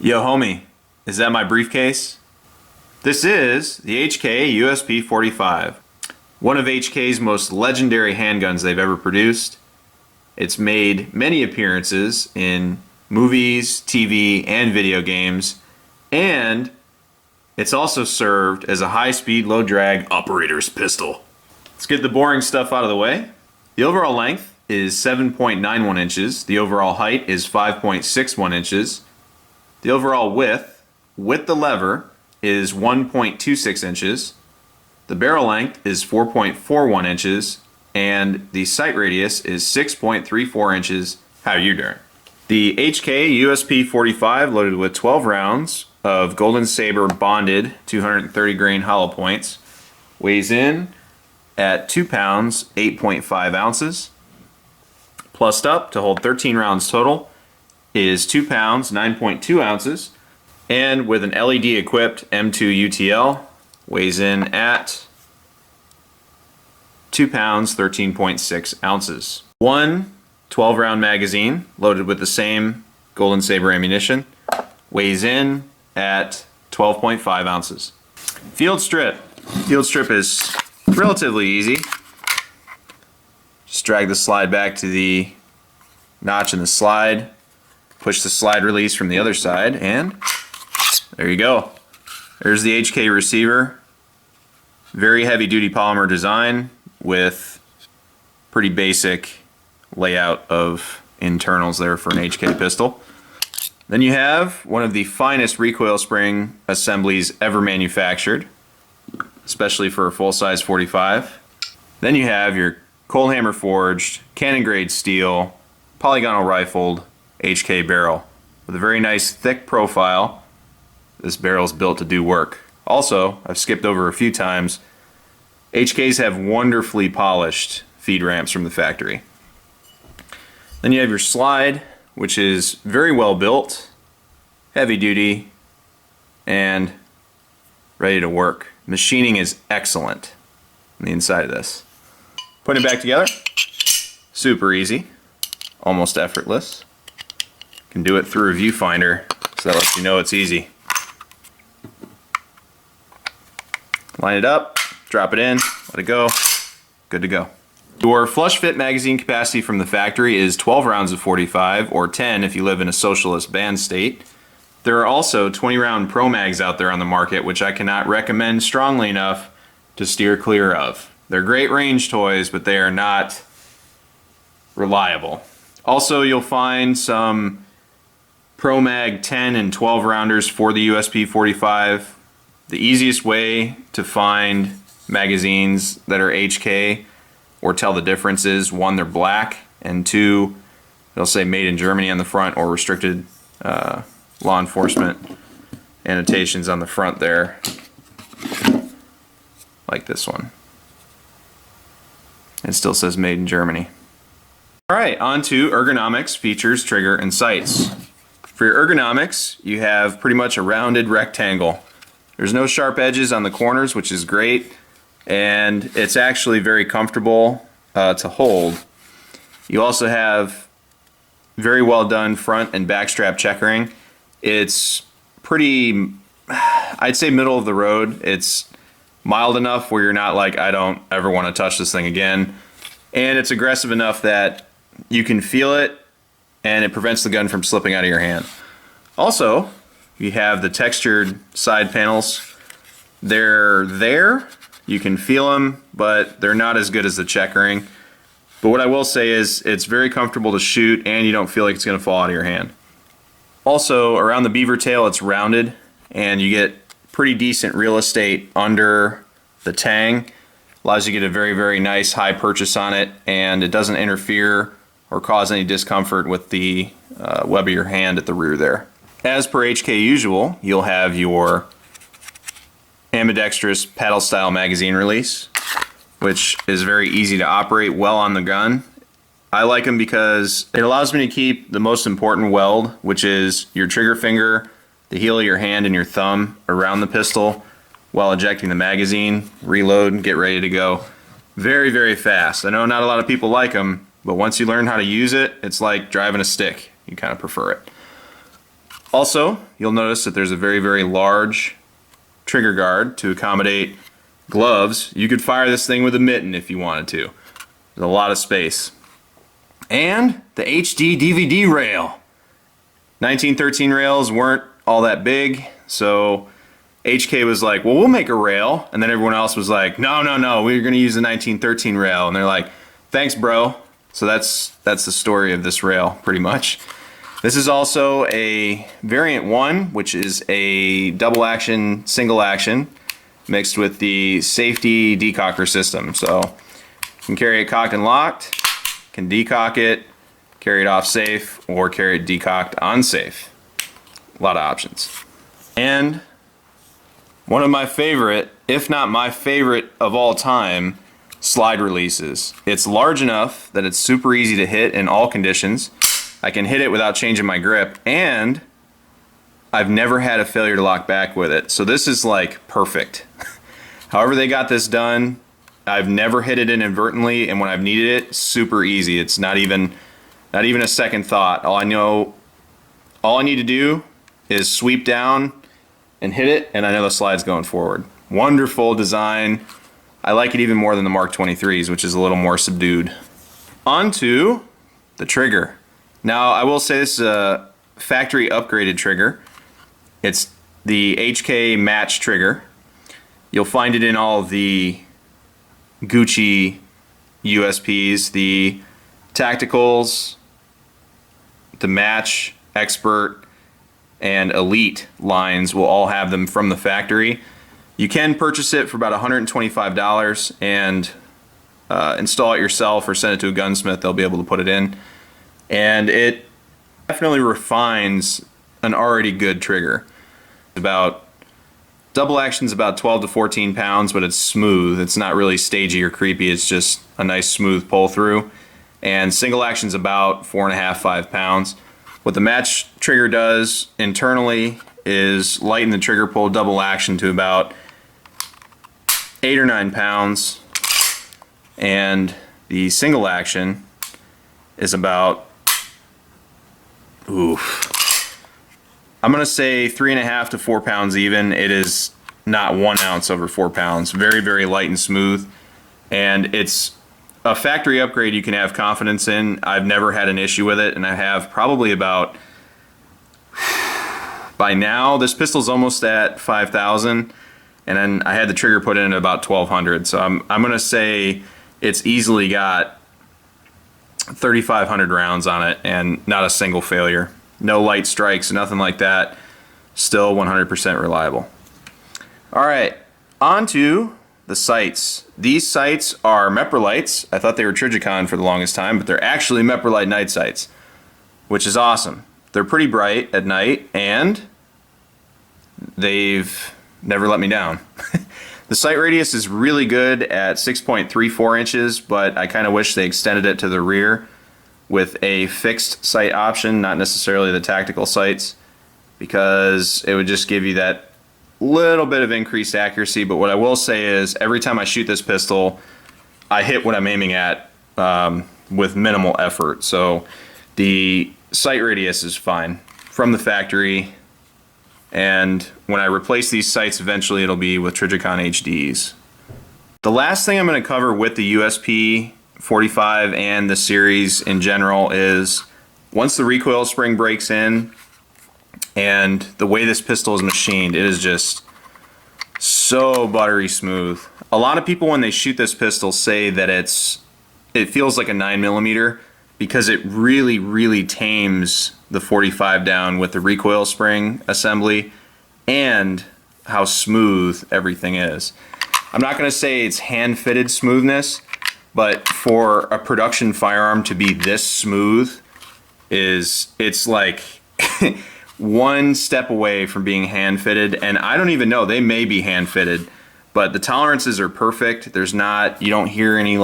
Yo homie, is that my briefcase? This is the HK USP 45, one of HK's most legendary handguns they've ever produced. It's made many appearances in movies, TV, and video games, and it's also served as a high-speed, low-drag operator's pistol. Let's get the boring stuff out of the way. The overall length is 7.91 inches. The overall height is 5.61 inches. The overall width, with the lever, is 1.26 inches. The barrel length is 4.41 inches. And the sight radius is 6.34 inches. How you doing? The HK USP 45 loaded with 12 rounds of Golden Saber bonded 230 grain hollow points. Weighs in at 2 pounds, 8.5 ounces. Plussed up to hold 13 rounds total is 2 pounds, 9.2 ounces. And with an LED equipped M2 UTL, weighs in at 2 pounds, 13.6 ounces. One 12 round magazine loaded with the same Golden Saber ammunition, weighs in at 12.5 ounces. Field strip. Field strip is relatively easy. Just drag the slide back to the notch in the slide, push the slide release from the other side, and there you go. There's the HK receiver. Very heavy duty polymer design with pretty basic layout of internals there for an HK pistol. Then you have one of the finest recoil spring assemblies ever manufactured, especially for a full-size 45. Then you have your cold hammer forged, cannon grade steel, polygonal rifled HK barrel with a very nice thick profile. This barrel is built to do work. Also, I've skipped over a few times, HKs have wonderfully polished feed ramps from the factory. Then you have your slide, which is very well built, heavy duty, and ready to work. Machining is excellent on the inside of this. Putting it back together, super easy, almost effortless. Can do it through a viewfinder, so that lets you know it's easy. Line it up, drop it in, let it go, good to go. Your flush fit magazine capacity from the factory is 12 rounds of 45, or 10 if you live in a socialist banned state. There are also 20 round Pro Mags out there on the market, which I cannot recommend strongly enough to steer clear of. They're great range toys, but they are not reliable. Also, you'll find some Pro Mag 10 and 12 rounders for the USP 45. The easiest way to find magazines that are HK or tell the difference is, one, they're black, and two, they'll say made in Germany on the front or restricted law enforcement annotations on the front there, like this one. It still says made in Germany. Alright, on to ergonomics, features, trigger, and sights. For your ergonomics, you have pretty much a rounded rectangle. There's no sharp edges on the corners, which is great, and it's actually very comfortable to hold. You also have very well done front and back strap checkering. It's pretty, I'd say, middle of the road. It's mild enough where you're not like, I don't ever want to touch this thing again, and it's aggressive enough that you can feel it and it prevents the gun from slipping out of your hand. Also, you have the textured side panels. They're there, you can feel them, but they're not as good as the checkering. But what I will say is it's very comfortable to shoot and you don't feel like it's going to fall out of your hand. Also, around the beaver tail, it's rounded and you get pretty decent real estate under the tang. Allows you to get a very, very nice high purchase on it, and it doesn't interfere or cause any discomfort with the web of your hand at the rear there. As per HK usual, you'll have your ambidextrous paddle style magazine release, which is very easy to operate well on the gun. I like them because it allows me to keep the most important weld, which is your trigger finger, the heel of your hand, and your thumb around the pistol while ejecting the magazine, reload, and get ready to go. Very, very fast. I know not a lot of people like them, but once you learn how to use it, it's like driving a stick. You kind of prefer it. Also, you'll notice that there's a very, very large trigger guard to accommodate gloves. You could fire this thing with a mitten if you wanted to. There's a lot of space. And the HD DVD rail. 1913 rails weren't all that big, so HK was like, well, we'll make a rail. And then everyone else was like, no, we're going to use the 1913 rail. And they're like, thanks, bro. So that's the story of this rail, pretty much. This is also a variant 1, which is a double action, single action, mixed with the safety decocker system. So you can carry it cocked and locked, can decock it, carry it off safe, or carry it decocked on safe. A lot of options. And one of my favorite, if not my favorite of all time, slide releases. It's large enough that it's super easy to hit in all conditions. I can hit it without changing my grip, and I've never had a failure to lock back with it. So this is like perfect. However they got this done, I've never hit it inadvertently, and when I've needed it, super easy. It's not even a second thought. All I need to do is sweep down and hit it, and I know the slide's going forward. Wonderful design. I like it even more than the Mark 23s, which is a little more subdued. On to the trigger. Now, I will say this is a factory upgraded trigger. It's the HK match trigger. You'll find it in all of the Gucci USPs, the Tacticals, the Match, Expert, and Elite lines will all have them from the factory. You can purchase it for about $125 and install it yourself or send it to a gunsmith. They'll be able to put it in. And it definitely refines an already good trigger. Double action's about 12 to 14 pounds, but it's smooth. It's not really stagey or creepy. It's just a nice smooth pull through. And single action's about 4.5, 5 pounds. What the match trigger does internally is lighten the trigger pull double action to about 8 or 9 pounds, and the single action is about, I'm gonna say 3.5 to 4 pounds even. It is not 1 ounce over 4 pounds. Very, very light and smooth, and it's a factory upgrade you can have confidence in. I've never had an issue with it, and I have probably about, by now, this pistol's almost at 5,000, and then I had the trigger put in at about 1,200. So I'm gonna say it's easily got 3,500 rounds on it, and not a single failure. No light strikes, nothing like that. Still 100% reliable. All right, on to the sights. These sights are Meprolites. I thought they were Trijicon for the longest time, but they're actually Meprolite night sights, which is awesome. They're pretty bright at night, and they've never let me down. The sight radius is really good at 6.34 inches, but I kind of wish they extended it to the rear with a fixed sight option, not necessarily the tactical sights, because it would just give you that little bit of increased accuracy. But what I will say is every time I shoot this pistol, I hit what I'm aiming at with minimal effort. So the sight radius is fine from the factory, and when I replace these sights eventually it'll be with Trijicon HDs. The last thing I'm going to cover with the USP 45 and the series in general is once the recoil spring breaks in and the way this pistol is machined, it is just so buttery smooth. A lot of people when they shoot this pistol say that it feels like a 9mm because it really, really tames the 45 down with the recoil spring assembly and how smooth everything is. I'm not going to say it's hand-fitted smoothness, but for a production firearm to be this smooth it's like one step away from being hand-fitted, and I don't even know, they may be hand-fitted, but the tolerances are perfect. You don't hear any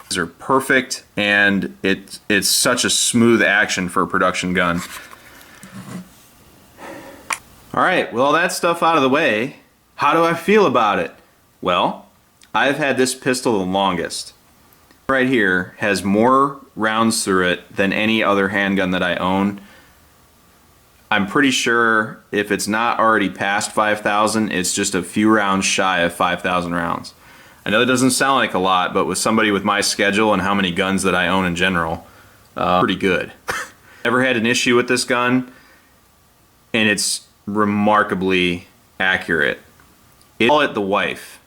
these are perfect, and it's such a smooth action for a production gun. Alright, with all that stuff out of the way, how do I feel about it? Well, I've had this pistol the longest. Right here has more rounds through it than any other handgun that I own. I'm pretty sure if it's not already past 5,000, it's just a few rounds shy of 5,000 rounds. I know that doesn't sound like a lot, but with somebody with my schedule and how many guns that I own in general, pretty good. Never had an issue with this gun, and it's remarkably accurate. I call it the wife.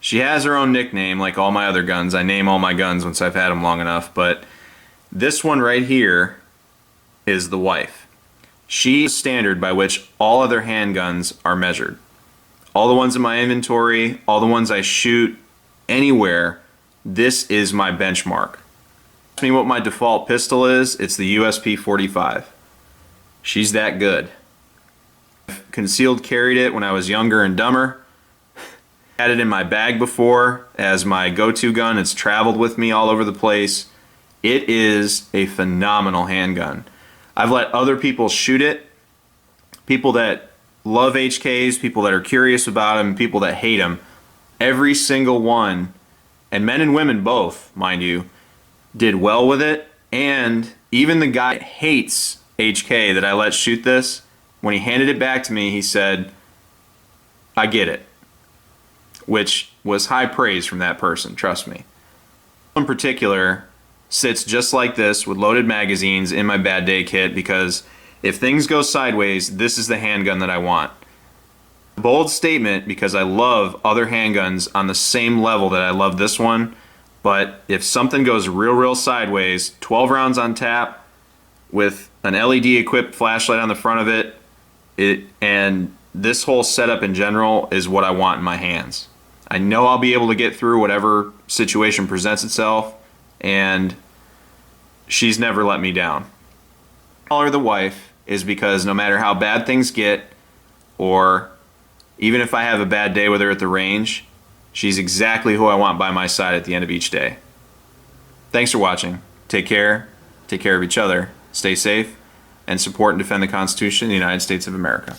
She has her own nickname like all my other guns. I name all my guns once I've had them long enough, but this one right here is the wife. She's the standard by which all other handguns are measured. All the ones in my inventory, all the ones I shoot anywhere, this is my benchmark. Ask me what my default pistol is, it's the USP 45. She's that good. I've concealed carried it when I was younger and dumber. Had it in my bag before as my go-to gun. It's traveled with me all over the place. It is a phenomenal handgun. I've let other people shoot it. People that love HKs, people that are curious about them, people that hate them. Every single one, and men and women both, mind you, did well with it. And even the guy that hates HK that I let shoot this, when he handed it back to me, he said, "I get it," which was high praise from that person, trust me. In particular, sits just like this with loaded magazines in my bad day kit because if things go sideways, this is the handgun that I want. Bold statement because I love other handguns on the same level that I love this one, but if something goes real sideways, 12 rounds on tap with an LED equipped flashlight on the front of it, and this whole setup in general is what I want in my hands. I know I'll be able to get through whatever situation presents itself, and she's never let me down. I call her the wife is because no matter how bad things get, or even if I have a bad day with her at the range, she's exactly who I want by my side at the end of each day. Thanks for watching. Take care of each other, stay safe, and support and defend the Constitution of the United States of America.